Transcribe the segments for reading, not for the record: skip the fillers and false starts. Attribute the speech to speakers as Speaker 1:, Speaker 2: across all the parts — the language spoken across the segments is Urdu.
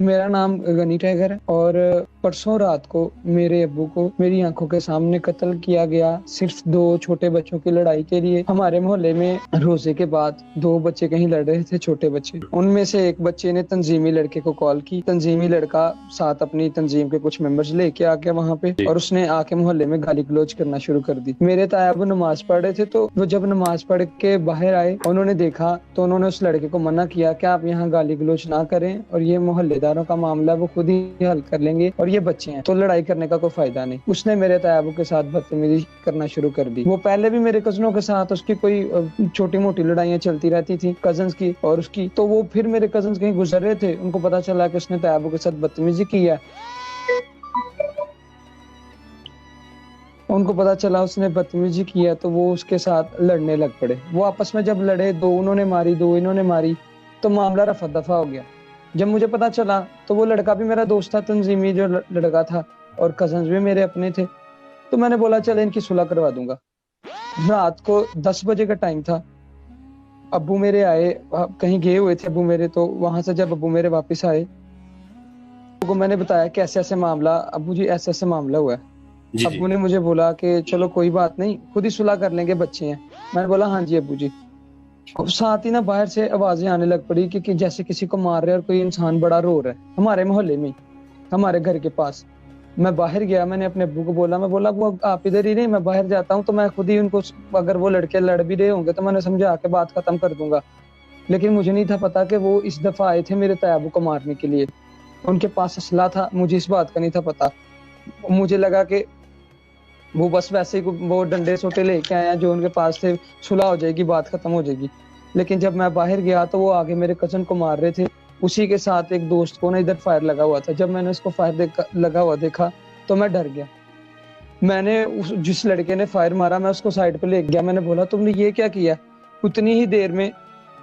Speaker 1: میرا نام غنی ٹائگر ہے اور پرسوں رات کو میرے ابو کو میری آنکھوں کے سامنے قتل کیا گیا صرف 2 چھوٹے بچوں کی لڑائی کے لیے۔ ہمارے محلے میں روزے کے بعد 2 بچے کہیں لڑ رہے تھے، چھوٹے بچے۔ ان میں سے ایک بچے نے تنظیمی لڑکے کو کال کی، تنظیمی لڑکا ساتھ اپنی تنظیم کے کچھ ممبرز لے کے آ گیا وہاں پہ، اور اس نے آ کے محلے میں گالی گلوچ کرنا شروع کر دی۔ میرے تایا ابو نماز پڑھ رہے تھے، تو وہ جب نماز پڑھ کے باہر آئے، انہوں نے دیکھا تو انہوں نے اس لڑکے کو منع کیا کہ آپ یہاں گالی گلوچ نہ کریں، اور یہ محلے داروں کا معاملہ وہ خود ہی حل کر لیں گے، اور یہ بچے ہیں تو لڑائی کرنے کا کوئی فائدہ نہیں۔ اس نے میرے تایا ابو کے ساتھ بدتمیزی کرنا شروع کر دی۔ وہ پہلے بھی میرے کزنوں کے ساتھ اس کی کوئی چھوٹی موٹی لڑائیاں چلتی رہتی تھی، کزنز کی اور اس کی، تو وہ پھر میرے کزنز کہیں گزر رہے تھے، ان کو پتا چلا کہ اس نے تایا ابو کے ساتھ بدتمیزی کی ہے، ان کو پتا چلا اس نے بدتمیزی کی ہے، تو وہ اس کے ساتھ لڑنے لگ پڑے۔ وہ آپس میں جب لڑے، 2 انہوں نے ماری 2 انہوں نے ماری، تو معاملہ رفع دفع ہو گیا۔ جب مجھے پتا چلا تو وہ لڑکا بھی میرا دوست تھا، تنظیمی جو لڑکا تھا، اور کزنز بھی میرے اپنے تھے، تو میں نے بولا چل ان کی صلح کروا دوں گا۔ رات کو 10 بجے کا ٹائم تھا، ابو میرے آئے، کہیں گئے ہوئے تھے ابو میرے، تو وہاں سے جب ابو میرے واپس آئے کو میں نے بتایا کہ ایسے ایسے معاملہ، ابو جی ایسے ایسے معاملہ ہوا ہے۔ ابو نے مجھے بولا کہ چلو کوئی بات نہیں، خود ہی صلح کر لیں گے، بچے ہیں۔ میں نے بولا ہاں جی ابو جی۔ اور ساتھ ہی نا باہر سے آوازیں آنے لگ پڑی کہ جیسے کسی کو مار رہے اور کوئی انسان بڑا رو رہا ہے ہمارے محلے میں، ہمارے گھر کے پاس۔ میں باہر گیا، میں نے اپنے ابو کو بولا، میں بولا وہ آپ ادھر ہی نہیں، میں باہر جاتا ہوں تو میں خود ہی ان کو، اگر وہ لڑکے لڑ بھی رہے ہوں گے تو میں نے سمجھا کے بات ختم کر دوں گا۔ لیکن مجھے نہیں تھا پتا کہ وہ اس دفعہ آئے تھے میرے تایا ابو کو مارنے کے لیے، ان کے پاس اسلحہ تھا، مجھے اس بات کا نہیں تھا پتا۔ مجھے لگا کہ وہ بس ویسے ہی وہ ڈنڈے سوٹے لے کے آیا جو ان کے پاس تھے، صلح ہو جائے گی، بات ختم ہو جائے گی۔ لیکن جب میں باہر گیا تو وہ آگے میرے کزن کو مار رہے تھے، اسی کے ساتھ ایک دوست کو نا ادھر فائر لگا ہوا تھا۔ جب میں نے اس کو فائر لگا ہوا دیکھا تو میں ڈر گیا۔ میں نے جس لڑکے نے فائر مارا، میں اس کو سائڈ پہ لے گیا، میں نے بولا تم نے یہ کیا کیا؟ اتنی ہی دیر میں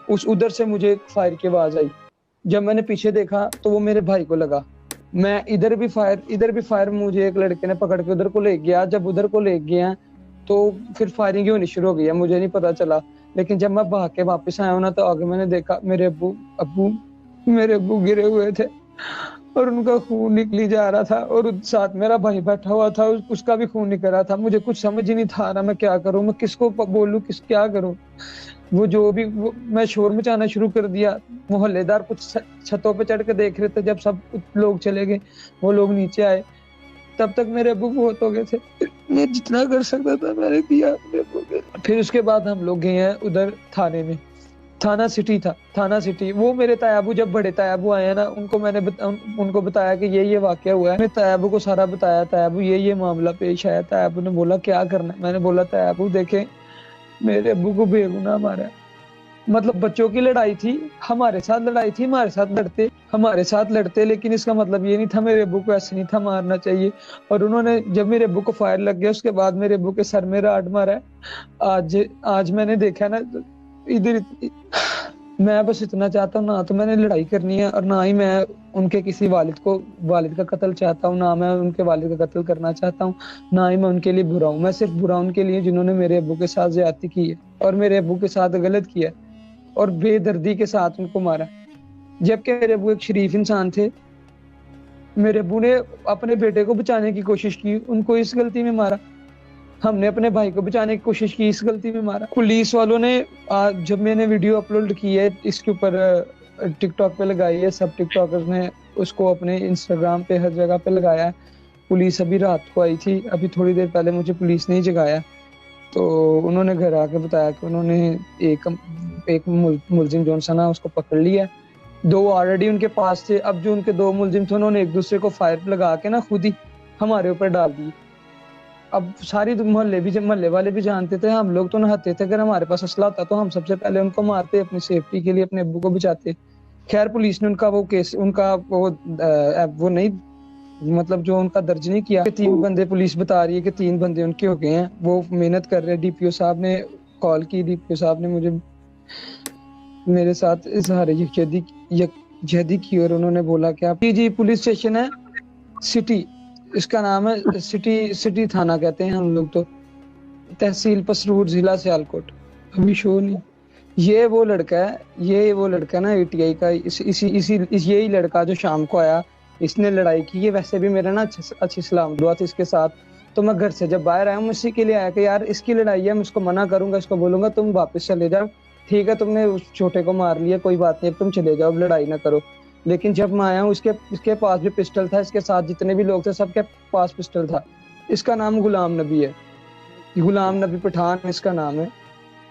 Speaker 1: ادھر سے مجھے فائر کی آواز آئی۔ جب میں نے پیچھے دیکھا تو وہ میرے بھائی کو لگا۔ میں ادھر بھی فائر مجھے ایک لڑکے نے پکڑ کے ادھر کو لے گیا۔ جب ادھر کو لے گیا تو پھر فائرنگ ہونی شروع ہو گئی، مجھے نہیں پتا چلا۔ لیکن جب میں بھاگ کے واپس آیا ہوں نا تو آگے میں نے دیکھا میرے ابو گرے ہوئے تھے اور ان کا خون نکلی جا رہا تھا، اور ساتھ میرا بھائی بیٹھا ہوا تھا، اس کا بھی خون نکل رہا تھا۔ مجھے کچھ سمجھ ہی نہیں تھا رہا میں کیا کروں، میں کس کو بولوں، کیا کروں۔ میں شور مچانا شروع کر دیا۔ محلے دار کچھ چھتوں پہ چڑھ کے دیکھ رہے تھے، جب سب لوگ چلے گئے وہ لوگ نیچے آئے، تب تک میرے ابو بہت ہو گئے تھے۔ میں جتنا کر سکتا تھا میں نے کیا اپنے ابو کے۔ پھر اس کے بعد ہم لوگ گئے ہیں ادھر تھانے میں، تھانہ سٹی تھا، تھانہ سٹی۔ وہ میرے تایا ابو، جب بڑے تایا ابو آئے ہیں نا، ان کو میں نے ان کو بتایا کہ یہ واقعہ ہوا ہے۔ میں تایا ابو کو سارا بتایا، تایا ابو یہ معاملہ پیش آیا۔ تایا ابو نے بولا کیا کرنا ہے؟ میں نے بولا تایا ابو دیکھیں میرے ابو کو بے گناہ مارا ہے، مطلب بچوں کی لڑائی تھی، ہمارے ساتھ لڑائی تھی، ہمارے ساتھ لڑتے، لیکن اس کا مطلب یہ نہیں تھا میرے ابو کو ایسے نہیں تھا مارنا چاہیے۔ اور انہوں نے جب میرے ابو کو فائر لگ گیا، اس کے بعد میرے ابو کے سر میں راڈ مارا ہے۔ آج میں نے دیکھا نا ادھر، میں بس اتنا چاہتا ہوں، نہ تو میں نے لڑائی کرنی ہے اور نہ ہی میں ان کے کسی والد کا قتل چاہتا ہوں، نہ میں ان کے والد کا قتل کرنا چاہتا ہوں، نہ ہی میں ان کے لیے برا ہوں۔ میں صرف برا ان کے لیے جنہوں نے میرے ابو کے ساتھ زیادتی کی ہے اور میرے ابو کے ساتھ غلط کیا اور بے دردی کے ساتھ ان کو مارا، جبکہ میرے ابو ایک شریف انسان تھے۔ میرے ابو نے اپنے بیٹے کو بچانے کی کوشش کی، ان کو اس غلطی میں مارا۔ ہم نے اپنے بھائی کو بچانے کی کوشش کی، اس غلطی میں مارا۔ پولیس والوں نے جب میں نے ویڈیو اپلوڈ کی ہے اس کے اوپر ٹک ٹاک پہ لگائی ہے، سب ٹک ٹاکرز نے اس کو اپنے انسٹاگرام پہ ہر جگہ پہ لگایا ہے۔ پولیس ابھی رات کو آئی تھی، ابھی تھوڑی دیر پہلے مجھے پولیس نے ہی جگایا، تو انہوں نے گھر آ کے بتایا کہ انہوں نے ایک ملزم جو سا نا اس کو پکڑ لیا، 2 آلریڈی ان کے پاس تھے۔ اب جو ان کے 2 ملزم تھے، انہوں نے ایک دوسرے کو فائر لگا کے نا خود ہی ہمارے اوپر ڈال دی۔ اب ساری محلے والے بھی جانتے تھے، ہم لوگ تو نہاتے تھے، اگر ہمارے پاس اسلحہ ہوتا تو ہم سب سے پہلے ان کو مارتے، اپنی سیفٹی کے لیے اپنے ابو کو بچاتے۔ خیر پولیس نے ان کا وہ کیس، ان کا وہ نہیں، مطلب جو ان کا درج نہیں کیا کہ 3 بندے، پولیس بتا رہی ہے کہ 3 بندے ان کے ہو گئے ہیں، وہ محنت کر رہے۔ ڈی پی او صاحب نے کال کی، ڈی پی او صاحب نے میرے ساتھ اظہار یکجہتی کی اور انہوں نے بولا کہ آپ جی پولیس اسٹیشن ہے سٹی، اس کا نام ہے سٹی تھانہ کہتے ہیں ہم لوگ، تو تحصیل پسرور، ضلع سیالکوٹ۔ ابھی شو نہیں یہ وہ لڑکا ہے، یہ وہ لڑکا نا ATI کا، یہی لڑکا جو شام کو آیا، اس نے لڑائی کی. یہ ویسے بھی میرا نا اچھی سلام دعا تھی اس کے ساتھ. تو میں گھر سے جب باہر آیا ہوں اسی کے لیے آیا کہ یار اس کی لڑائی ہے، میں اس کو منع کروں گا، اس کو بولوں گا تم واپس چلے جاؤ، ٹھیک ہے تم نے اس چھوٹے کو مار لیا کوئی بات نہیں، اب تم چلے جاؤ، اب لڑائی نہ کرو. لیکن جب میں آیا ہوں اس کے پاس بھی پسٹل تھا، اس کے ساتھ جتنے بھی لوگ تھے سب کے پاس پسٹل تھا. اس کا نام غلام نبی ہے، غلام نبی پٹھان اس کا نام ہے.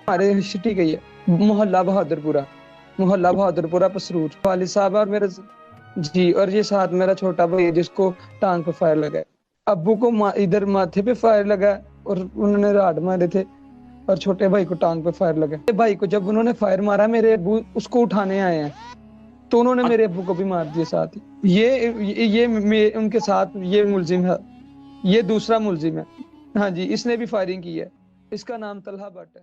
Speaker 1: ہمارے سٹی کا ہی ہے، محلہ بہادر پورہ پسرور. والد صاحب اور میرے جی، اور یہ ساتھ میرا چھوٹا بھائی ہے جس کو ٹانگ پہ فائر لگا ہے. ابو کو ادھر ماتھے پہ فائر لگا اور انہوں نے راڈ مارے تھے، اور چھوٹے بھائی کو ٹانگ پہ فائر لگا. بھائی کو جب انہوں نے فائر مارا میرے ابو اس کو اٹھانے آئے ہیں تو انہوں نے میرے ابو کو بھی مار دیا ساتھ ہی. یہ ان کے ساتھ یہ ملزم ہے، یہ دوسرا ملزم ہے. ہاں جی، اس نے بھی فائرنگ کی ہے. اس کا نام طلحہ بٹ ہے.